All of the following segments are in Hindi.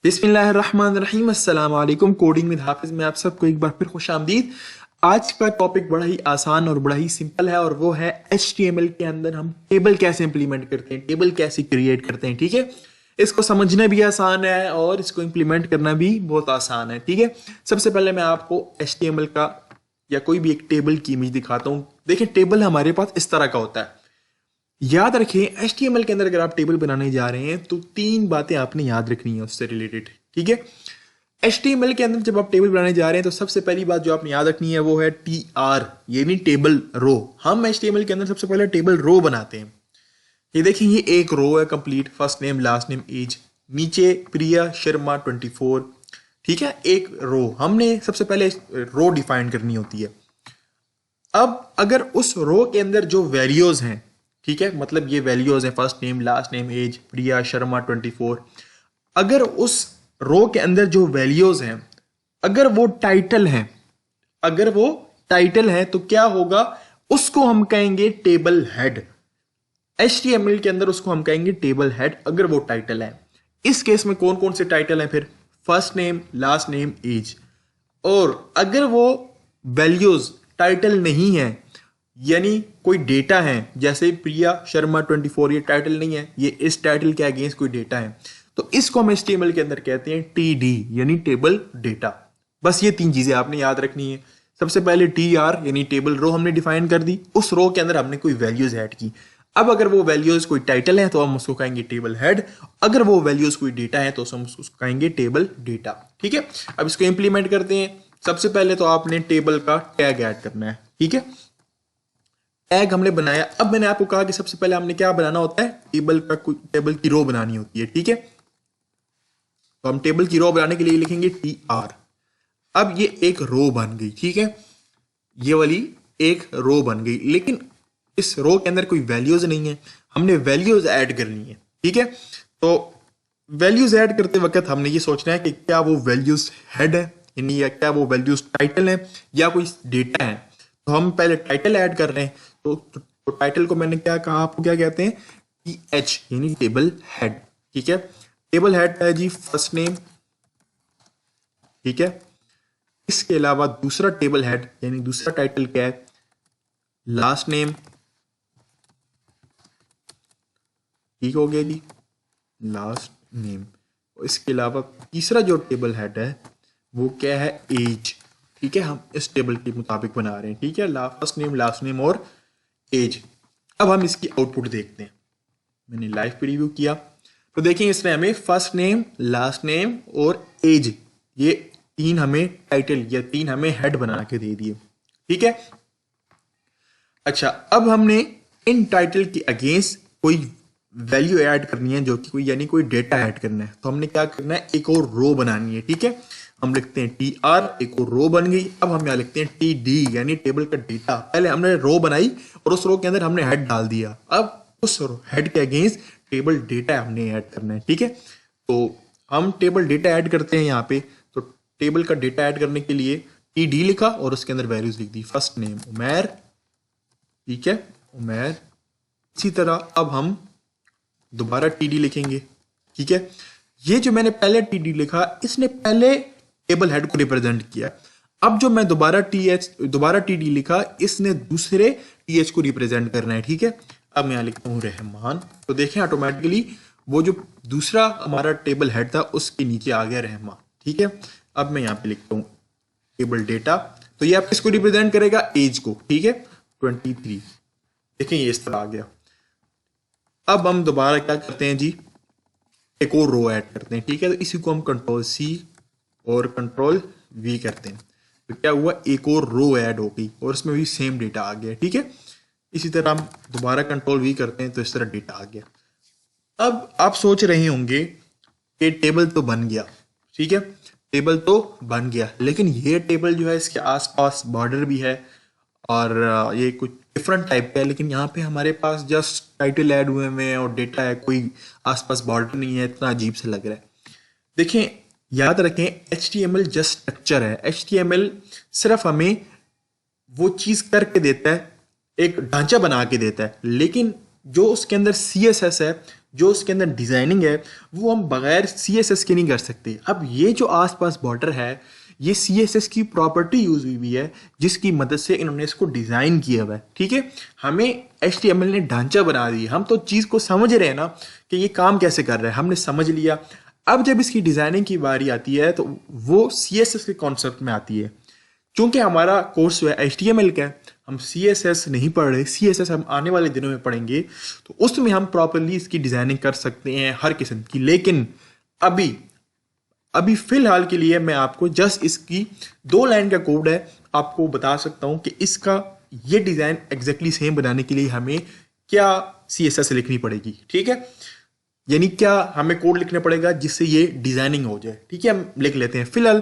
बिस्मिल्लाहिर्रहमानिर्रहीम अस्सलाम वालेकुम। कोडिंग विद हाफिज में आप सबको एक बार फिर खुश आमदीद। आज का टॉपिक बड़ा ही आसान और बड़ा ही सिंपल है और वो है HTML के अंदर हम टेबल कैसे इंप्लीमेंट करते हैं, टेबल कैसे क्रिएट करते हैं। ठीक है, इसको समझना भी आसान है और इसको इंप्लीमेंट करना भी बहुत आसान है। ठीक है, सबसे पहले मैं आपको HTML का या कोई भी एक टेबल की इमेज दिखाता हूँ। देखिए, टेबल हमारे पास इस तरह का होता है। याद रखें, HTML के अंदर अगर आप टेबल बनाने जा रहे हैं तो तीन बातें आपने याद रखनी है उससे रिलेटेड। ठीक है, HTML के अंदर जब आप टेबल बनाने जा रहे हैं तो सबसे पहली बात जो आपने याद रखनी है वो है TR, यानी टेबल रो। हम HTML के अंदर सबसे पहले टेबल रो बनाते हैं। ये देखिए, ये एक रो है complete, first name last name age, नीचे प्रिया शर्मा 24। ठीक है, एक रो हमने सबसे पहले रो डिफाइन करनी होती है। अब अगर उस रो के अंदर जो वैल्यूज हैं, ठीक है, मतलब ये वैल्यूज हैं first name last name as Priya Sharma 24, अगर उस रो के अंदर जो वैल्यूज हैं अगर वो टाइटल हैं, अगर वो टाइटल है तो क्या होगा, उसको हम कहेंगे टेबल हेड। HTML के अंदर उसको हम कहेंगे टेबल हेड अगर वो टाइटल है। इस केस में कौन कौन से टाइटल हैं फिर? First name last name age. और अगर वो वैल्यूज टाइटल नहीं है, यानी कोई डेटा है, जैसे प्रिया शर्मा 24, ये टाइटल नहीं है, ये इस टाइटल के अगेंस्ट कोई डेटा है, तो इसको हम HTML के अंदर कहते हैं TD, यानी टेबल डेटा। बस ये तीन चीजें आपने याद रखनी है। सबसे पहले TR यानी टेबल रो हमने डिफाइन कर दी, उस रो के अंदर हमने कोई वैल्यूज ऐड की। अब अगर वो वैल्यूज कोई टाइटल है तो हम उसको कहेंगे टेबल हेड, अगर वो वैल्यूज कोई डेटा है तो हम उसको कहेंगे टेबल डेटा। ठीक है, अब इसको इंप्लीमेंट करते हैं। सबसे पहले तो आपने टेबल का टैग ऐड करना है। ठीक है, टैग हमने बनाया। अब मैंने आपको कहा कि सबसे पहले हमने क्या बनाना होता है, टेबल की रो बनानी होती है। ठीक है, तो हम टेबल की रो बनाने के लिए लिखेंगे TR। अब ये एक रो बन गई। ठीक है, ये वाली एक रो बन गई, लेकिन इस रो के अंदर कोई वैल्यूज नहीं है, हमने वैल्यूज ऐड करनी है। ठीक है, तो वैल्यूज ऐड करते वक्त हमने ये सोचना है कि क्या वो वैल्यूज हेड है, यानी या क्या वो वैल्यूज टाइटल है या कोई डेटा है। तो हम पहले टाइटल ऐड कर रहे हैं, तो टाइटल को मैंने क्या कहा, आपको क्या कहते हैं, TH यानी टेबल हेड। ठीक है, टेबल हेड है जी फर्स्ट नेम। ठीक है, इसके अलावा दूसरा टेबल हेड यानी दूसरा टाइटल क्या है, लास्ट नेम। ठीक हो गया जी, लास्ट नेम। इसके अलावा तीसरा जो टेबल हेड है वो क्या है, एज। ठीक है, हम इस टेबल के मुताबिक बना रहे हैं। ठीक है, फर्स्ट नेम लास्ट नेम और एज। अब हम इसकी आउटपुट देखते हैं। मैंने लाइव प्रीव्यू किया तो देखिए, इसने हमें फर्स्ट नेम लास्ट नेम और एज, ये तीन हमें टाइटल या तीन हमें हेड बना के दे दिए। ठीक है, अच्छा, अब हमने इन टाइटल के अगेंस्ट कोई वैल्यू ऐड करनी है, जो कि कोई यानी कोई डेटा ऐड करना है। तो हमने क्या करना है, एक और रो बनानी है। ठीक है, हम लिखते हैं TR, एक और रो बन गई। अब हम यहाँ लिखते हैं TD यानी टेबल का डेटा। पहले हमने रो बनाई और उस रो के अंदर हमने हेड डाल दिया, अब उस हेड के अगेंस्ट टेबल डेटा हमने ऐड करना है। ठीक है, तो हम टेबल डेटा ऐड करते हैं यहाँ पे। तो टेबल का डेटा ऐड करने के लिए TD लिखा और उसके अंदर वैल्यूज लिख दी, फर्स्ट नेम उमैर। ठीक है, उमैर। इसी तरह अब हम दोबारा TD लिखेंगे। ठीक है, ये जो मैंने पहले TD लिखा, इसने पहले टेबल हेड को रिप्रेजेंट किया। अब जो मैं दोबारा TD लिखा, इसने दूसरे TH को रिप्रेजेंट करना है। ठीक है, अब मैं यहां लिखता हूं रहमान। तो देखें, ऑटोमेटिकली वो जो दूसरा हमारा टेबल हेड था उसके नीचे आ गया रहमान। ठीक है, अब मैं यहां पे लिखता हूं टेबल डेटा। तो ये आप किसको रिप्रेजेंट करेगा, एज को। ठीक है, 23। देखें, ये इस तरह आ गया। अब हम दोबारा क्या करते हैं जी, एक और रो ऐड करते हैं। ठीक है, तो इसी को हम Ctrl+C और Ctrl+V करते हैं। तो क्या हुआ, एक और रो ऐड हो गई और इसमें भी सेम डेटा आ गया। ठीक है, इसी तरह हम दोबारा Ctrl+V करते हैं तो इस तरह डेटा आ गया। अब आप सोच रहे होंगे कि टेबल तो बन गया। ठीक है, टेबल तो बन गया, लेकिन ये टेबल जो है इसके आसपास बॉर्डर भी है और ये कुछ डिफरेंट टाइप का है, लेकिन यहाँ पे हमारे पास जस्ट टाइटल ऐड हुए हैं और डेटा है, कोई आसपास बॉर्डर नहीं है। इतना अजीब से लग रहा है। देखें, याद रखें, HTML जस्ट स्ट्रक्चर है। HTML सिर्फ हमें वो चीज करके देता है, एक ढांचा बना के देता है, लेकिन जो उसके अंदर CSS है, जो उसके अंदर डिजाइनिंग है वो हम बगैर CSS के नहीं कर सकते। अब ये जो आसपास बॉर्डर है ये CSS की प्रॉपर्टी यूज हुई है जिसकी मदद से इन्होंने इसको डिजाइन किया हुआ है। ठीक है, हमें HTML ने ढांचा बना दिया, हम तो चीज को समझ रहे हैं ना कि ये काम कैसे कर रहा है, हमने समझ लिया। अब जब इसकी डिजाइनिंग की बारी आती है तो वो CSS के कॉन्सेप्ट में आती है। क्योंकि हमारा कोर्स जो है HTML का है, हम CSS नहीं पढ़ रहे, CSS हम आने वाले दिनों में पढ़ेंगे, तो उसमें हम प्रॉपरली इसकी डिजाइनिंग कर सकते हैं हर किस्म की। लेकिन अभी फिलहाल के लिए मैं आपको जस्ट इसकी 2 लाइन का कोड है आपको बता सकता हूं कि इसका ये डिजाइन एग्जैक्टली सेम बनाने के लिए हमें क्या CSS लिखनी पड़ेगी। ठीक है, यानी क्या हमें कोड लिखना पड़ेगा जिससे ये डिजाइनिंग हो जाए। ठीक है, हम लिख लेते हैं। फिलहाल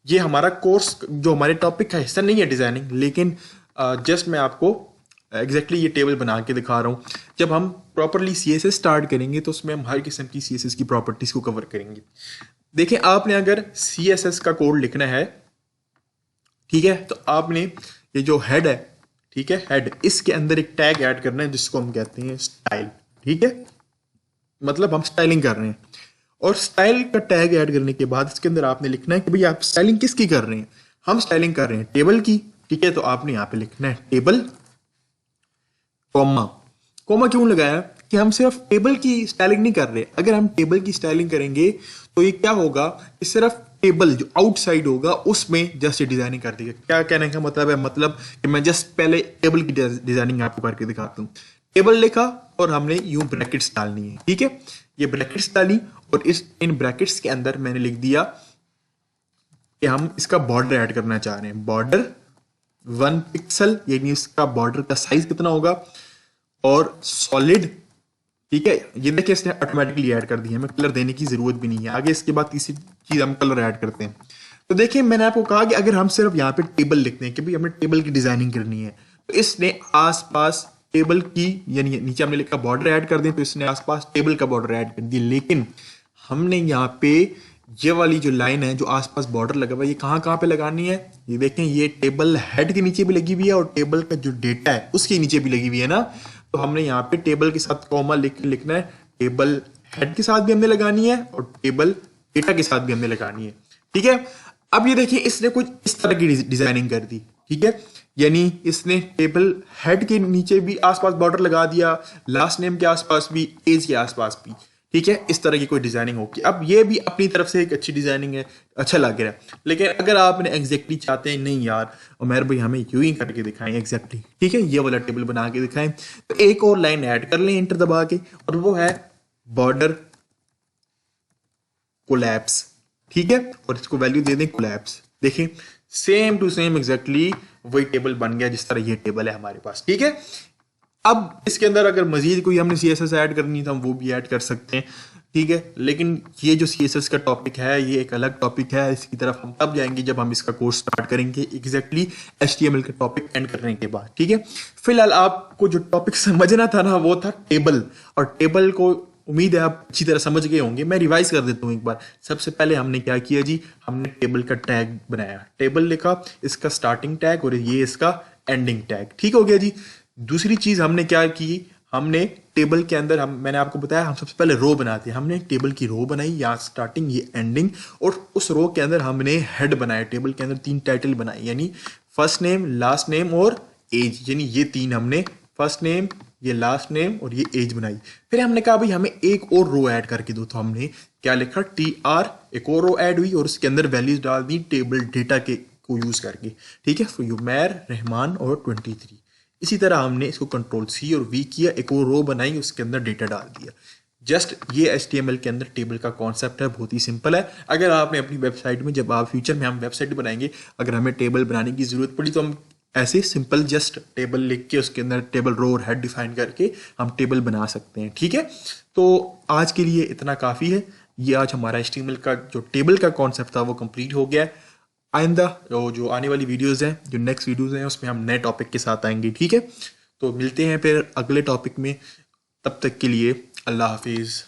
ये हमारा कोर्स जो हमारे टॉपिक का हिस्सा नहीं है डिजाइनिंग, लेकिन जस्ट मैं आपको एग्जैक्टली ये टेबल बना के दिखा रहा हूँ। जब हम प्रॉपरली CSS स्टार्ट करेंगे तो उसमें हम हर किस्म की CSS की प्रॉपर्टीज को कवर करेंगे। देखिए, आपने अगर CSS का कोड लिखना है, ठीक है, तो आपने ये जो हेड है, ठीक है, हेड, इसके अंदर एक टैग ऐड करना है जिसको हम कहते हैं स्टाइल। ठीक है, मतलब हम स्टाइलिंग कर रहे हैं, और स्टाइल का टैग ऐड करने के बाद इसके अंदर आपने लिखना है कि भाई आप स्टाइलिंग किसकी कर रहे हैं। हम स्टाइलिंग कर रहे हैं टेबल की। ठीक है, तो आपने यहां पे लिखना है टेबल, कॉमा। कॉमा क्यों लगाया कि हम सिर्फ टेबल की स्टाइलिंग नहीं कर रहे। अगर हम टेबल की स्टाइलिंग करेंगे तो ये क्या होगा कि सिर्फ टेबल जो आउटसाइड होगा उसमें जस्ट डिजाइनिंग कर देगा। क्या कहने का मतलब है, मतलब कि मैं जस्ट पहले टेबल की डिजाइनिंग आपको करके दिखाता हूँ। टेबल लिखा और हमने यूं ब्रैकेट्स डालनी है। ठीक है, ये ब्रैकेट्स डाली और इन ब्रैकेट्स के अंदर मैंने लिख दिया कि हम इसका बॉर्डर ऐड करना चाह रहे हैं। बॉर्डर 1 पिक्सल, यानी इसका बॉर्डर का साइज कितना होगा, और सॉलिड। ठीक है, ये देखिए इसने ऑटोमेटिकली ऐड कर दिया, हमें कलर देने की जरूरत भी नहीं है। आगे इसके बाद तीसरी चीज हम कलर ऐड करते हैं। तो देखिए, मैंने आपको कहा कि अगर हम सिर्फ यहाँ पे टेबल लिखते हैं कि भाई हमें टेबल की डिजाइनिंग करनी है, तो इसने आसपास टेबल की, यानी नीचे हमने लिखा बॉर्डर ऐड कर दें, तो इसने आसपास टेबल का बॉर्डर ऐड कर दिया। लेकिन हमने यहाँ पे ये वाली जो लाइन है जो आसपास बॉर्डर लगा हुआ है, ये कहाँ पे लगानी है, ये देखें, ये टेबल हेड के नीचे भी लगी हुई है और टेबल का जो डेटा है उसके नीचे भी लगी हुई है ना। तो हमने यहाँ पे टेबल के साथ कॉमा लिखना है, टेबल हेड के साथ भी हमने लगानी है और टेबल डेटा के साथ भी हमने लगानी है। ठीक है, अब ये देखिए इसने कुछ इस तरह की डिजाइनिंग कर दी। ठीक है, यानी इसने टेबल हेड के नीचे भी आसपास बॉर्डर लगा दिया, लास्ट नेम के आसपास भी, एज के आसपास भी। ठीक है, इस तरह की कोई डिजाइनिंग होगी। अब ये भी अपनी तरफ से एक अच्छी डिजाइनिंग है, अच्छा लग रहा है। लेकिन अगर आपने एग्जैक्टली चाहते हैं नहीं यार उमर भाई हमें यूं ही करके दिखाएं एग्जैक्टली, ठीक है, ये वाला टेबल बना के दिखाएं, तो एक और लाइन ऐड कर लें इंटर दबा के, और वो है बॉर्डर कोलैप्स। ठीक है, और इसको वैल्यू दे दें कोलैप्स। देखें, सेम टू सेम एग्जैक्टली वही टेबल बन गया जिस तरह ये टेबल है हमारे पास। ठीक है, अब इसके अंदर अगर मजीद कोई हमने CSS ऐड करनी था हम वो भी ऐड कर सकते हैं। ठीक है, लेकिन ये जो CSS का टॉपिक है ये एक अलग टॉपिक है, इसकी तरफ हम तब जाएंगे जब हम इसका कोर्स स्टार्ट करेंगे एग्जैक्टली HTML का टॉपिक एंड करने के बाद। ठीक है, फिलहाल आपको जो टॉपिक समझना था ना वो था टेबल, और टेबल को उम्मीद है आप अच्छी तरह समझ गए होंगे। मैं रिवाइज कर देता हूँ एक बार। सबसे पहले हमने क्या किया जी, हमने टेबल का टैग बनाया, टेबल लिखा, इसका स्टार्टिंग टैग और ये इसका एंडिंग टैग। ठीक हो गया जी। दूसरी चीज हमने क्या की, हमने टेबल के अंदर मैंने आपको बताया हम सबसे पहले रो बनाते हैं। हमने एक टेबल की रो बनाई, यहाँ स्टार्टिंग ये एंडिंग, और उस रो के अंदर हमने हेड बनाया। टेबल के अंदर 3 टाइटल बनाए, यानी फर्स्ट नेम, लास्ट नेम और एज, यानी ये 3 हमने, फर्स्ट नेम, ये लास्ट नेम और ये एज बनाई। फिर हमने कहा भाई हमें एक और रो ऐड करके दो, तो हमने क्या लिखा, TR, एक और रो ऐड हुई और उसके अंदर वैल्यूज डाल दी टेबल डेटा के को यूज करके। ठीक है, उमैर, रहमान और 23। इसी तरह हमने इसको Ctrl+C और V किया, एक और रो बनाई, उसके अंदर डेटा डाल दिया। जस्ट ये HTML के अंदर टेबल का कॉन्सेप्ट है, बहुत ही सिंपल है। अगर आपने अपनी वेबसाइट में, जब आप फ्यूचर में हम वेबसाइट बनाएंगे, अगर हमें टेबल बनाने की जरूरत पड़ी तो हम ऐसे सिंपल जस्ट टेबल लिख के उसके अंदर टेबल रो और हेड डिफाइन करके हम टेबल बना सकते हैं। ठीक है, तो आज के लिए इतना काफ़ी है। ये आज हमारा HTML का जो टेबल का कॉन्सेप्ट था वो कंप्लीट हो गया है। आइंदा जो आने वाली वीडियोस हैं, जो नेक्स्ट वीडियोस हैं, उसमें हम नए टॉपिक के साथ आएंगे। ठीक है, तो मिलते हैं फिर अगले टॉपिक में। तब तक के लिए अल्लाह हाफिज़।